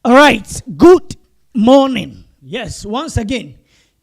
All right, good morning. Yes, once again,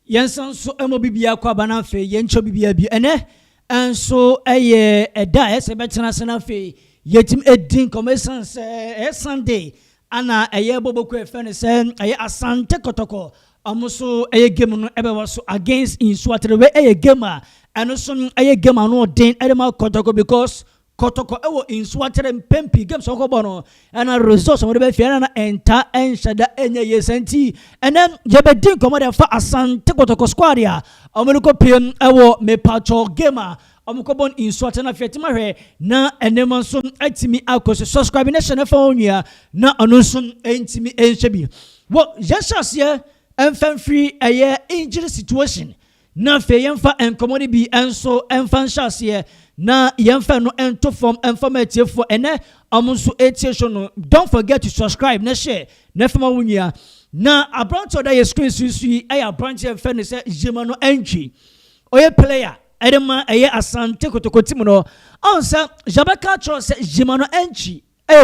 Yansan so emobibia kwa banafe yencho bibia bi ene enso eye eda ese betena sena fe yetim edin commercial Sunday ana eye boboku efe ne se eye Asante Kotoko amuso eye game no ebe was against Nsoatreman eye game eno so eye game no den edema Kotoko because Kotoko ewo Nsoatreman pempi game so ko bono ana results mo be fia na enta enshada enye yesenti enen jebedin komode fa Asante Kotoko squad ya omuko piem ewo mepacho game omuko bon Nsoatreman fiatima hwe na enema so atimi akose subscribe na channel fa onua na ono so entimi enhyebi wo yeshase enfan free eye injury situation na fe yemfa enkomode bi enso enfan shase na yemfa no ento form informative for ene amunso etie no. Don't forget to subscribe na share na fama wunya na abrancho da ye screen susu aya branch emfa ne se jema no entry oye player edema eye Asante Kotoko tim no onsa jabaka tro se jema no entry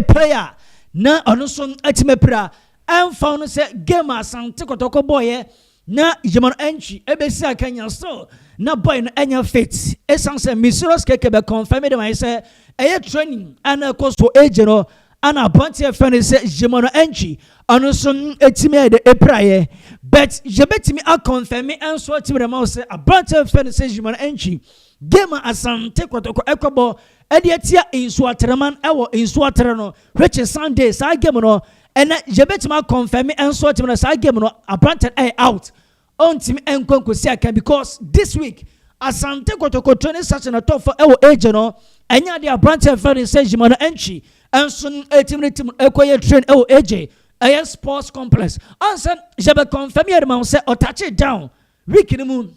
player na ono so atimepra emfa no se game Asante Kotoko boy na jema no entry ebesi akanya so na boy no enya fit esanse misiros keke be confirm dem I say eye training ana cost for age no ana banti e fene say jema no entry ono so etimi de epraye but jebetimi a confirm enso etimi dem I say abanti e fene say jema no entry game Asante Kotoko ekobo ede etia Nsoatreman ewo Nsoatreman no which is Sunday sa game no ena jebetimi a confirm enso etimi no sa game no abanti e out on team enkonkosi aka because this week Asante Kotoko training session at top for ewo age no enya dia branch and friend say jema no entry enso team ekoye train ewo age a sports complex answer jebe confirm here man say o touch it down week ni mu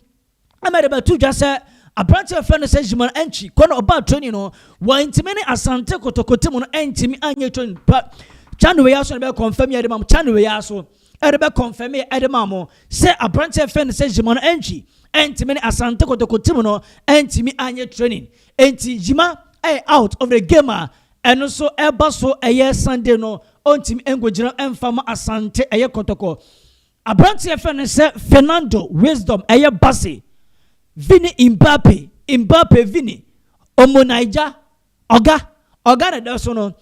amade ba tu just say a branch and friend say jema no entry kono oba training no wa intimini Asante Kotoko team no entimi anye training but channel we aso be confirm here man channel we aso erebe confirm edemamo say a branch FN say jima no entry entimi Asante Kotoko team no entimi anye training enti jima out of the game and so eba so eye Sunday no ontimi engojira emfama Asante eye Kotoko a branch FN say Fernando Wisdom eye Basi Vini Mbappe Vini Omonaija oga da so no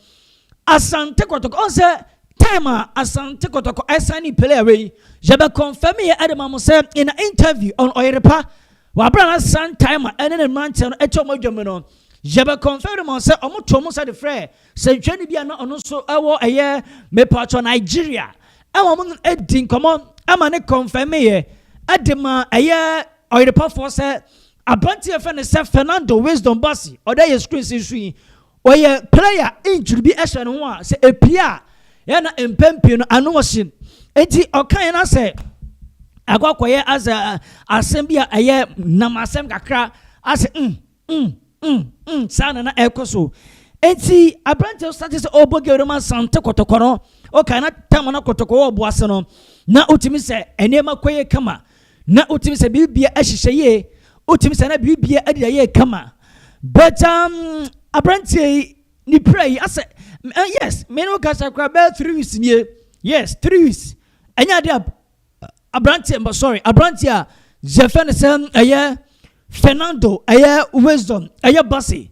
Asante Kotoko on say time Asante Kotoko esani player we jebe confirm ye adema say in an interview on Oyerepa wa brana san time ene ne manche no echo modwom no jebe confirm mo say omoto mo say the frɛ say twani bia na ono so ewo eye mepacho Nigeria ewo mo edin komo ama ne confirm ye adema eye Oyerepa for say abanti efe ne say Fernando Wisdom Basi oda ye screen sisui oye player injury bi ehwe no a say epia yana empempi no anosin enti okan na se agwakoye as assembly aye namasem kakra as sana na ekoso enti abrante start se obogere ma Asante Kotoko no okan na tamana Kotoko oboase no na utimi se enema koye kama na utimi se bibia ahyehye utimi se na bibia adiye kama but abrante ni pray as yes, me no kasa kwa be 3 weeks nie. Yes, 3 weeks. Enya dia Abrantia, sorry, Abrantia Jefen sen aye Fernando aye Wisdom aye Basi.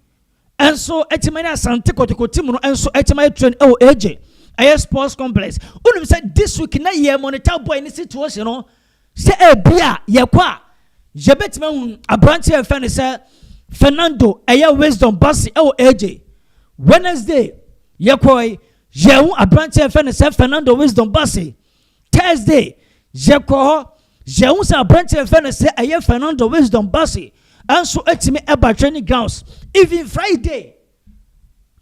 And so etimani Asante Kotoko team no and so etimani train AJ aye sports complex. Unum said this week na ye monitor boy in situation no. Say e bia ye kwa. Jebetime Abrantia fen say Fernando aye Wisdom Basi AJ. Wednesday Yekoi, Jehu Abrante FN se Fernando Wisdom Basi. Thursday, Jeko, Jehu se Abrante FN se aye Fernando Wisdom Basi. And so etimi eba training grounds. Even Friday,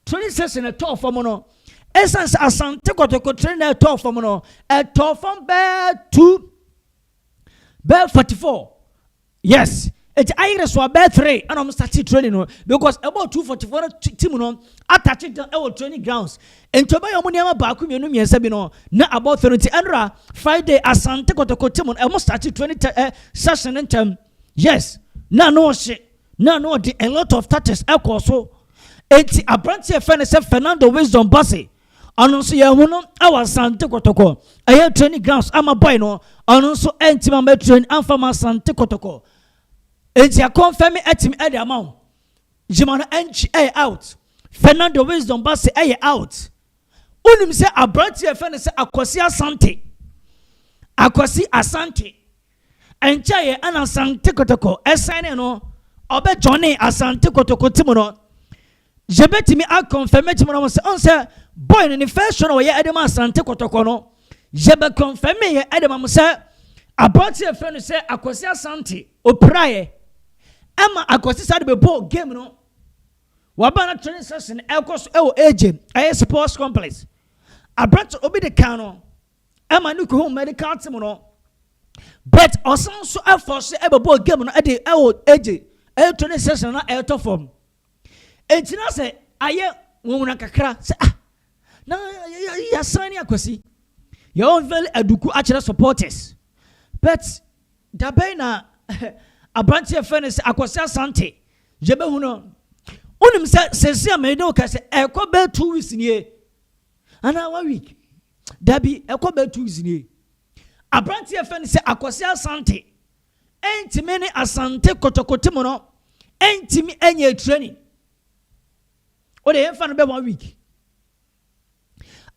26 in a tour for mono. Essence Asante Kotoko training a tour for mono. A tour from bear 44. Yes. It's either so about 3 and I'm starting training no because about 244 team no attach it our training grounds and to buy your money back mienu miensa bi no na about 30 andra Friday Asante Kotoko team almost started 20 session in term yes na no shit na no a lot of touches so enti abranti e friend say Fernando Wisdom Basi ɔno nso yɛn ho no ɛwɔ Asante Kotoko ɛyɛ training grounds ama boy no ɔno nso ɛntima ma train amfa ma Asante Kotoko enti akɔnfɛm ɛtimi ɛde ama wo Jimano ɛnchi ɛyɛ out Fernando Wisdom Bassey ɛyɛ out unim sɛ abranti ɛfɛ ne sɛ Akwasi Asante ɛnkyɛ yɛ ana Asante Kotoko ɛsɛn no ɔbɛ johnny Asante Kotoko timu no jebetimi akɔnfɛm timu no sɛ ɔnsɛ boy no ne first show no wɔyɛ ɛde ma Asante Kotoko no jebe confirm yɛ ɛde ma mo sɛ abranti ɛfɛ ne sɛ Akwasi Asante opraye ama Akwasi sade bebo game no wabana training session ɛkɔ so AJ ɛyɛ sports complex abranti obi de kan no ama no ko medical team no but ɔsan so ɛfɔ so ɛbɛbɔ game no ɛde AJ ɛyɛ training session na ɛtɔ form entina sɛ ayɛ wɔn kakra sɛ na yɛsan ne Akwasi yɛwɔ very aduku akyerɛ supporters but dabɛn na abranti ɛfɛ ne sɛ Akwasi Asante yɛbɛhu no unim sɛ sɛsi a mɛde wo ka sɛ ɛkɔ bɛ 2 weeks nie ana 1 week dabi ɛkɔ bɛ 2 weeks nie abranti ɛfɛ ne sɛ Akwasi Asante ɛntimi ne Asante Kotoko timu no ɛntimi ɛnyɛ training o de yɛmfa no bɛ 1 week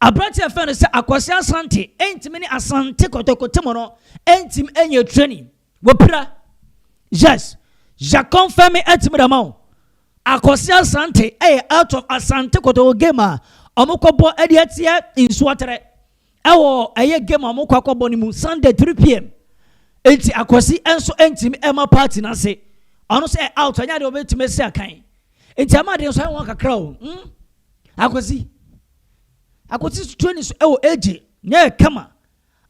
abranti ɛfɛ ne sɛ Akwasi Asante ɛntimi ne Asante Kotoko timu no ɛntimi ɛnyɛ training wɔpira yes confirm ɛtimi da ma wo Akwasi Asante out of Asante Kotoko game omukɔbɔ ɛde atia Nsoatreman ɛwɔ ɛyɛ game omukɔkɔbɔ ne mu Sunday 3 p.m. enti Akwasi enso entimi ɛma party na se ɔno sɛ out anya de obetime se akan enti ama de nso ɛwɔ kakra o Akwasi training so ɛwɔ AJ na kama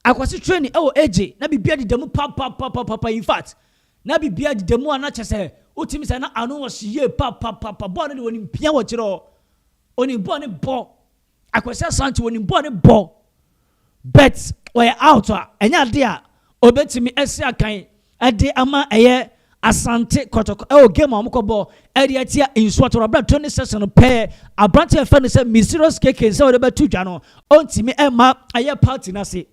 Akwasi training ɛwɔ AJ na bibia de demu pa in fact na bibia de demu ana kyese utimi sɛ na ano wɔ hye pa bɔ no de wɔn mpia wɔ kyerɛ oni bɔ ne bɔ Akwasi Asante wɔn bɔ ne bɔ bet wɔyɛ out a ɛnya ade a obetimi ɛsi akan ɛde ama ɛyɛ Asante Kotoko ɛwɔ game a wɔkɔbɔ ɛde atia Nsoatreman abra 20 session pɛ abrante ɛfɛ ne sɛ mysterious keke sɛ wɔde bɛtu dwa no ɔntimi ɛma ɛyɛ party na se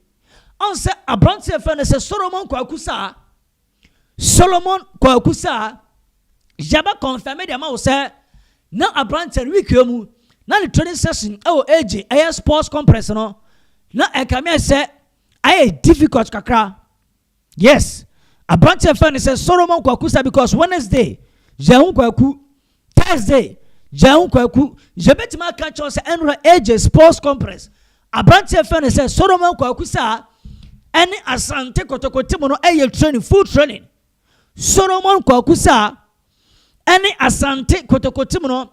ɔnsɛ abrante ɛfɛ ne sɛ Solomon Kwakusa Jaba confirm de ama wo sɛ na abrante week mu na the training session AJ air sports complex no na ekame sɛ aye difficult kakra yes abrante fan sɛ Solomon Kwakusa because Wednesday Jehu Kwaku Thursday Jehu Kwaku jebetima ka cho sɛ enra AJ sports complex abrante fan sɛ Solomon Kwakusa ɛne Asante Kotoko timo no training full training Solomon Kwakusa any Asante Kotoko team no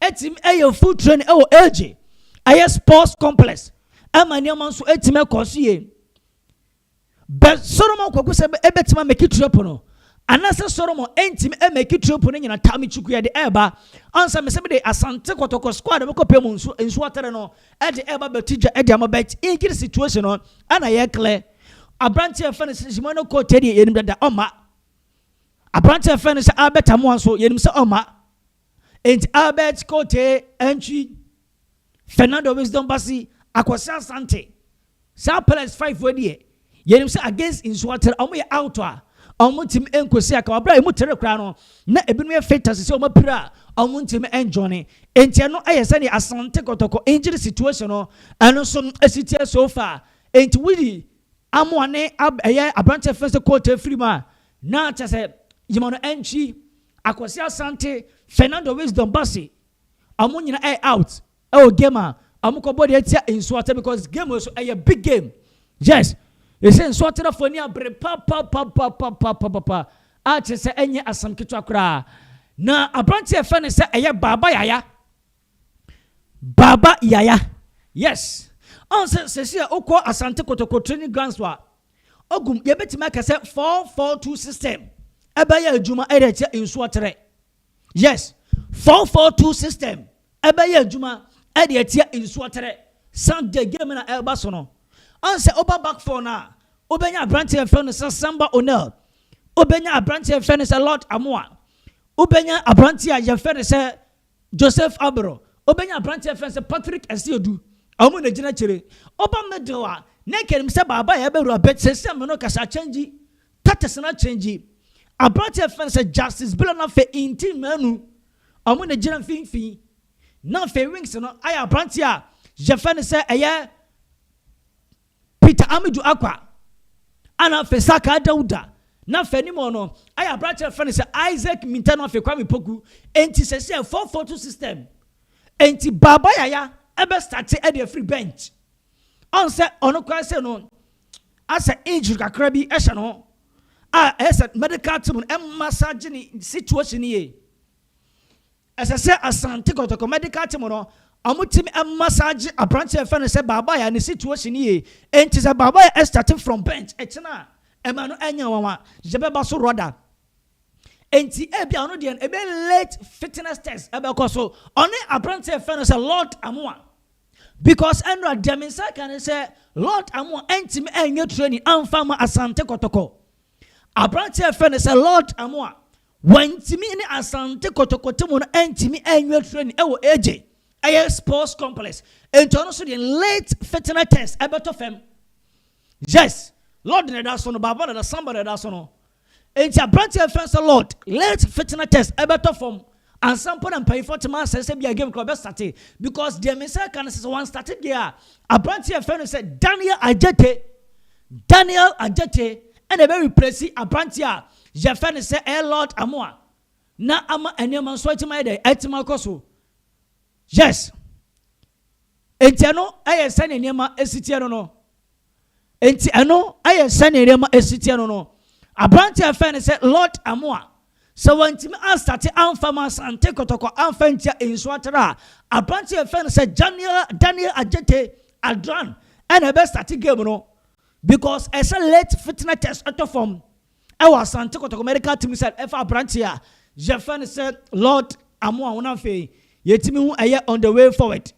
etim full training AJ aye sports complex ama niam so etim ekosie but Solomon Kwakusa ebetima make it trip no anase Solomon entim make it trip no nyina tami chuku de eba ansa me se de Asante Kotoko squad me kopem Nsoatreman no e de eba betija e de ama bet in kid situation no ana ye clear abranti e fane Simon ko tedi yenim dada oma abranti fɛn sɛ Albert amoa nso yenim sɛ ɔma enti Albert Kote entry Fernando Wisdom Bassey Akwasi Asante sa plus 5 wodi yenim sɛ against Nsoatreman ɔmo yɛ out a ɔmo tim enkosi aka abra emu tere kra no na ebinu yɛ fetas sɛ ɔmo pira ɔmo tim enjoy enti no ɛyɛ sɛ ne Asante Kotoko injury situation no ɛno so esitie so far enti widi amoa ne ɛyɛ abranti fɛn sɛ Kote free ma na kyɛ Jimano Enchi, Akwasi Asante, Fernando Wisdom Bassey, Amunyina out. Gamer, Amukobody Nsoatreman because game was a big game. Yes, they say Nsoatreman for near papa. I just say any Asam Kitwakra. Na Abranti Fene say Baba Yaya. Yes. Answer says here Oko Asante Kotoko training grounds wa. Ogum yebeti make a 4-4-2 system. Ebaya Juma Eretia Nsoatreman. Yes, 4-4-2 system. Ebaya Juma Eretia Nsoatreman. Sunday game na Elbasono. Answer Oba back for now. Obenya Branty and Furnace Samba O'Neill. Obenya Branty and Furnace Lord Amoa. Obenya Branty and Furnace Joseph Abro. Obenya Branty and Furnace Patrick Esiodu. omo na gina chere oba middle a na kerim se baba ya be robet se se me no kasa change tates na change abrante fence justice bill na fe inti manu omo na gina finfin na fe wings no aya abrante a je fene se eye Peter Amidu Akwa ana fe Saka Dauda na fe ni mo no aya abrante fene se Isaac Mintano fe Kwame Poku enti se 442 system enti baba yaya ebe start at the free bench on se ono kwa se no asa injury kakra bi ehye no esa medical team massage ni situation ye esa se Asante Kotoko medical team no amutim massage abrante fe no se baba ya ni situation ye enti se baba ya starting from bench echina ema no anya wawa jebe ba so roda enti ebia no de ebe late fitness test ebe koso oni abrante fe no se Lord Amoa because Andrew Deminsa can say Lord Amoa enti me enye training amfama Asante Kotoko abrante fe no se Lord Amoa wantimi ni Asante Kotoko temo no enti me enye training ewo AJ aye sports complex enti ono so de late fitness test ebe to fem yes Lord ne da so no baba na somebody da so no enti abrante fe so Lord late fitness test ebe to fom and some point and pay for tomorrow says be a game club start because the Messiah can say one started there abrante fe no said Daniel Ajete and a very pressy abrante a je fe no say Lord Amoa na ama enema so etima dey etima koso yes enti ano aye sane enema esitie no enti ano aye sane enema esitie no abrante fe no say Lord Amoa so wantimi start amfama Asante Kotoko amfantia Nsoatreman abrante fe no say Daniel Ajete Adran and a best start game no because as a late fitness test out of form I was Asante Kotoko medical team said if abrante a je fe no say Lord Amoa wona fe yetimi hu aye on the way forward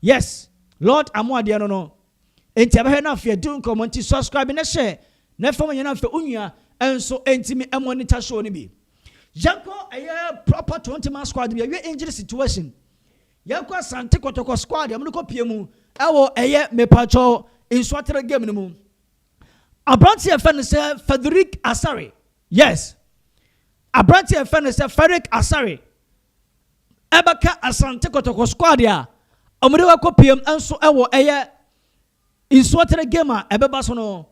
yes Lord Amoa de no enti abe na fe do nkomonti subscribe na share na fam nyana fe onua enso entimi monitor show ni bi Yanko a proper 20-man squad be a injury situation. Yanko Asante Kotoko squad, I'm going to copy mu. Ewo eye me pacho Nsoatreman game ni mu. Abrante FN say Frederick Asare. Yes. Abrante FN say Frederick Asare. Ebaka Asante Kotoko squad ya. Omode wa copy enso ewo eye Nsoatreman game a ebeba so no.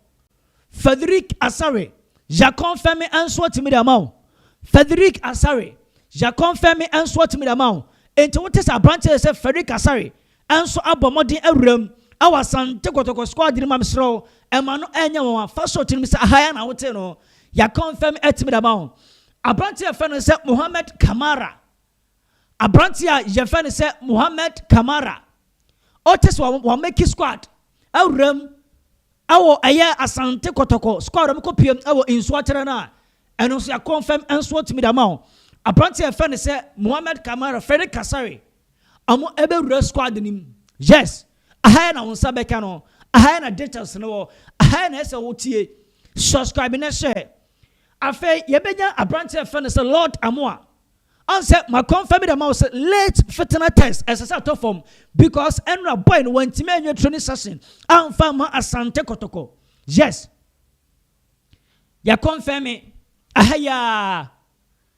Frederick Asare. Ja confirm enso timi da maw. Frederick Asare, ja confirm enso timi da maw. Enti wote sa abrante say Frederick Asare enso abomodin awuram awa Asante Kotoko squad ni mamsro ema no enya won fa so timi say ahaya na wote no ya confirm etimi da maw. Abrante fe say Mohammed Kamara. Abrante ya fe say Mohammed Kamara. Otes wa make squad awuram awo aya Asante Kotoko squad am ko piem awo Nsoatreman na eno so ya confirm enso timi da maw. Abrante fe say Mohammed Kamara Frederick Asare amo ebe wura squad nim yes ahaya na wonsa beka no ahaya na details no ahaya na ese wotie subscribe na share afa yebenya Abrante fe say Lord Amoa answer my confirm the mouse late fitness test as a top form because enra boy no wantime anyo training session amfa ma Asante Kotoko yes ya confirm ahaya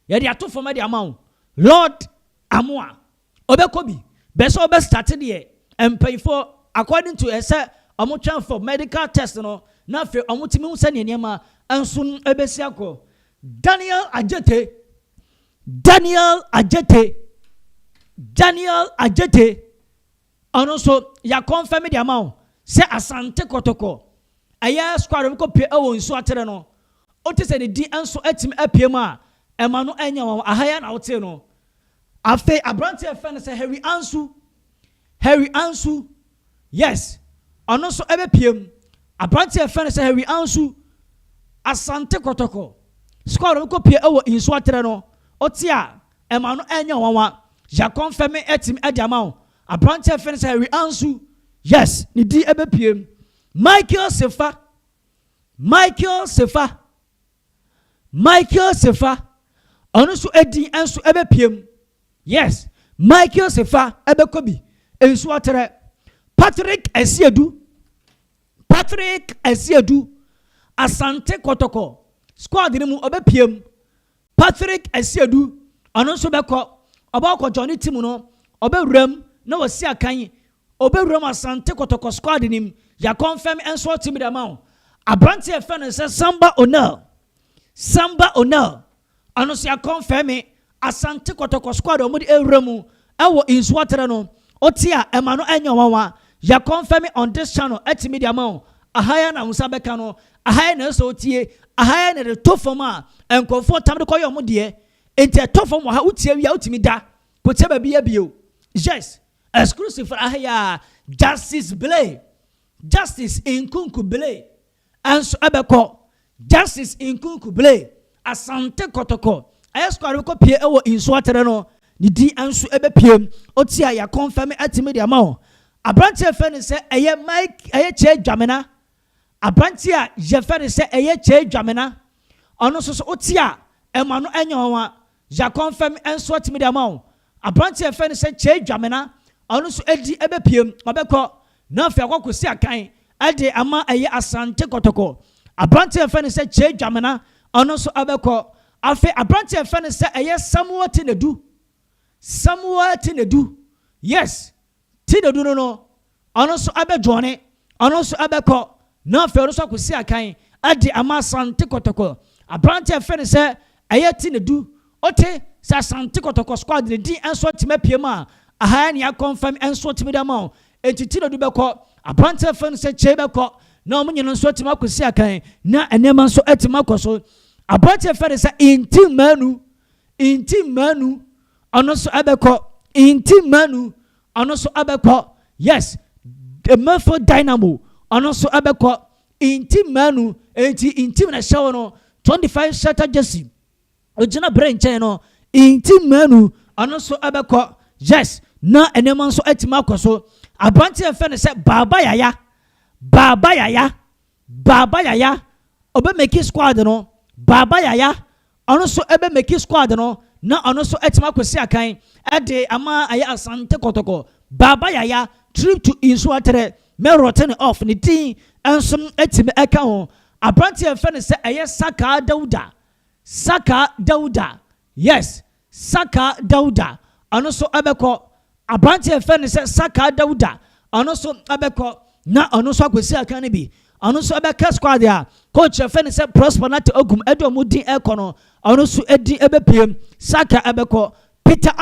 ya dia to form the amount Lord Amoa obekobi beso obe started here and pay for according to ese omotwan for medical test no na fe omotimi hu sane niam ansun ebesi akọ Daniel Ajete ono so ya confirm the amount say Asante Kotoko aya squad ko pe ewo Nsoatreman no ote se di anso atim apiem a ema no anya wa ahaya na wote no afi abrante fe say Harry Ansu yes ono so ebe piem abrante fe say Harry Ansu Asante Kotoko squad ko pe ewo Nsoatreman no otia ema no enya wa ja confirm etim adiama abrante fe say Harry Ansu yes ni di ebe piem Michael Sefa ono so edi enso ebe piem yes Michael Sefa ebe kobi Nsoatreman Patrick Esiedu Asante Kotoko squad ni mu obepiem Patrick Esiedu anonso beko obako Johnny team no obewuram na wasi akan obewuram Asante Kotoko squad nim ya confirm enso team da ma abrante e fe no se Samba Onel anonso ya confirm Asante Kotoko squad omudi ewuramu ewo Nsoatreman no otia emano enyawawa ya confirm on this channel at media ma ahaya na musabeka no ahaya na so tie ahaya na the tofoma enkofo tam de koyo mo de enti tofoma ha utie wi utimi da kote ba bia bio yes exclusive for ahaya justice in kunku blay anso abeko justice in kunku blay Asante Kotoko ayesco areko pie ewo Nsoatreman no ni di anso ebepiem otia ya confirm at media ma abrante fene se eye Mike eye che dwamena abrante a je fene se eye che dwamena ono so otia emano enyowa ja confirm enso atimi ma abrante fene se che dwamena ono so edi ebepiem obekọ na afia kwakosi akan ade ama eye Asante Kotoko abrante fene se che dwamena ono so abekọ afi abrante fene se eye Samuel Tinedu yes Tinedu no ono so abedwone ono so abekọ na afia so kwakosi akan ade ama Asante Kotoko abrante fene se eye Tinedu ote sa Asante Kotoko squad di enso timapiem a ahaya ni confirm enso timida ma etiti no dubekọ abrante fene se che bekọ na omunye no so timakosi akan na enema so etimakoso abrante fene se inti manu ono so abekọ inti manu ono so abekọ yes the Murphy Dynamo ono so abekọ inti manu inti na show no 25 shatter jersey ojina branch no inti manu ono so abekọ yes na enema so etimakoso abrante fene se baba yaya obe make squad no baba yaya ono so ebe make squad no na ono so etimakosi akan ade ama aya Asante Kotoko baba yaya trip to Nsoatreman me rotten off ni tin ensom etime eka ho abrante fene se eye Saka Dauda yes Saka Dauda ono so abekọ abrante fene se Saka Dauda ono so abekọ na ono so akwesi aka ne bi ono so abeka squad ya coach fene se Prosper Nate Ogum edo mudi ekono ono so edi ebepiem Saka abekọ Peter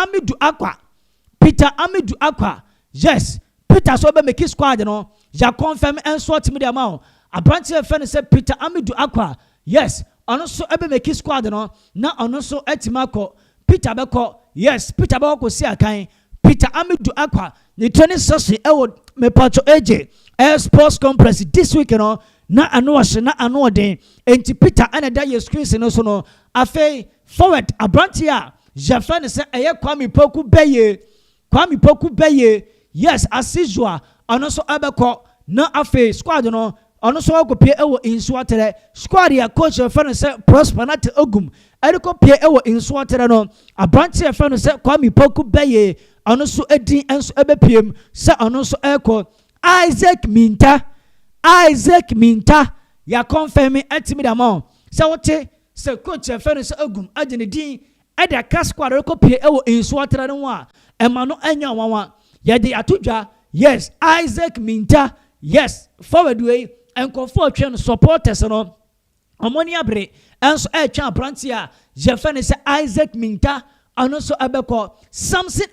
Amidu Akwa yes Peter so be make squad no ya confirm enso timide ma abrante fene se Peter Amidu Akwa yes ono so ebe make squad no na ono so etimako Peter beko yes Peter beko si akan Peter Amidu Akwa ni training session ewo me pacho AJ sports complex this week no na ano den enti Peter anada ye screen no so no afi forward abrante a je fan se eye Kwame Poku beye yes as usual ono so abeko na afi squad no ono so akopie ewo Nsoatreman squad ya coach fan se Prosper Nate Ogum erikopie ewo Nsoatreman no abrante fan se Kwame Poku beye ono so edi enso ebepiem se ono so eko Isaac Minta ya confirm etimi da ma se wote se coach fan se Ogum agene din eda ka squad erikopie ewo Nsoatreman no a emano anya wawa ya de atudwa yes Isaac Minta yes forward way enkofo atwen supporters no omoni abre enso etwa abrante a je fene se Isaac Minta ano so abekọ Samson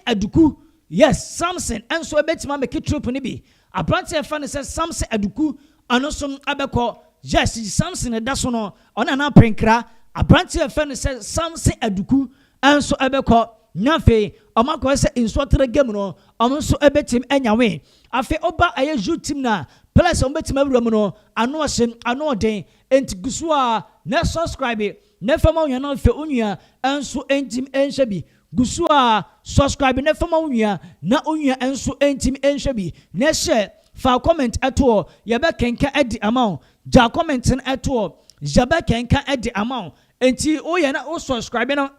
Aduku yes Samson enso ebetima make trip ni bi abrante fene se Samson Aduku ano so abekọ yes Samson da so no ona na prenkra abrante fene se Samson Aduku enso abekọ nyafe omako se Nsoatreman game no omonso ebetim enyawe afi oba aye ju team na plus obetim awuram no ano hye ano den enti gusu a na subscribe na fama unya na fe unya enso entim enhye bi gusu a subscribe na fama unya na unya enso entim enhye bi na share fa comment eto ye be kenka edi amount ja comment en eto je be kenka edi amount enti uye na o subscribe na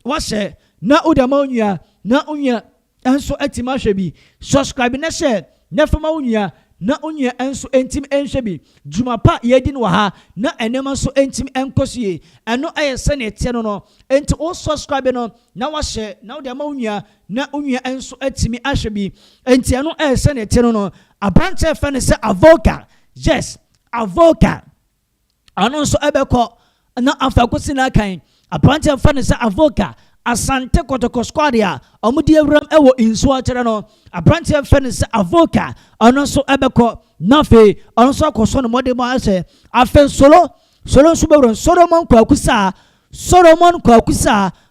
wa share na udama unya na unya enso etima hwe bi subscribe na share na fama unya na unya enso entim enhwe bi dwuma pa yedi no ha na enema so entim enkosie eno ayese ne tie no enti o subscribe no na wa share na wo de ma unya na unya enso etimi ahwe bi enti eno ayese ne tie no abranche fa ne se avoka yes avoka ano so ebeko na afa kosi na kan abranche fa ne se avoka Asante Kotoko squad ya omudi ewram ewo Nsoatreman no abranche fene se avoka ono so ebeko nafe ono so akoso no mode mo ase afen solo so bewron Solomon kwakusa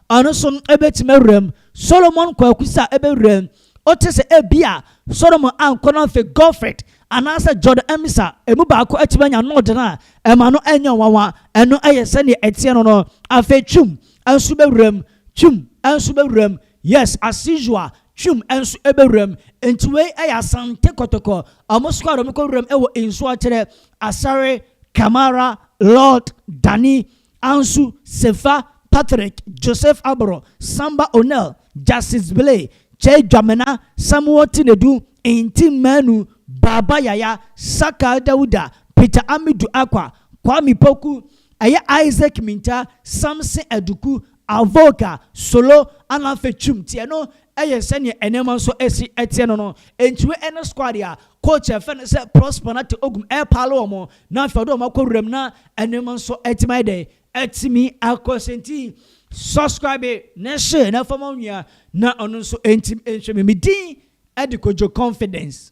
ono so ebetimewram Solomon kwakusa ebewram otese ebia Solomon ankono fe Godfred anasa Jordan Emisa emu ba ko atibanya no de na ema no enya wawa eno ayese ne etie no afe twum anso bewram chum ensu bewram yes as usual chum ensu ebewram entwe Asante Kotoko amoskwa do ko wram ewo Nsoatreman Asare Kamara Lord Dani Ansu Sefa Patrick Joseph Abro Samba Onel Justice Blay Che Jamena Samuel Tinedu Intim Manu Baba Yaya Saka Dauda Peter Amidu Akwa Kwame Poku Isaac Minta Samson Eduku avoka solo anafe chum tie no sene enema so esi etie no entwe ene squad ya coach efe se prosper na te ogum palo mo na fa do makorum na enema so etima de etimi akosenti subscribe na share na fama nua na ono so entim enhwe me din edikojo confidence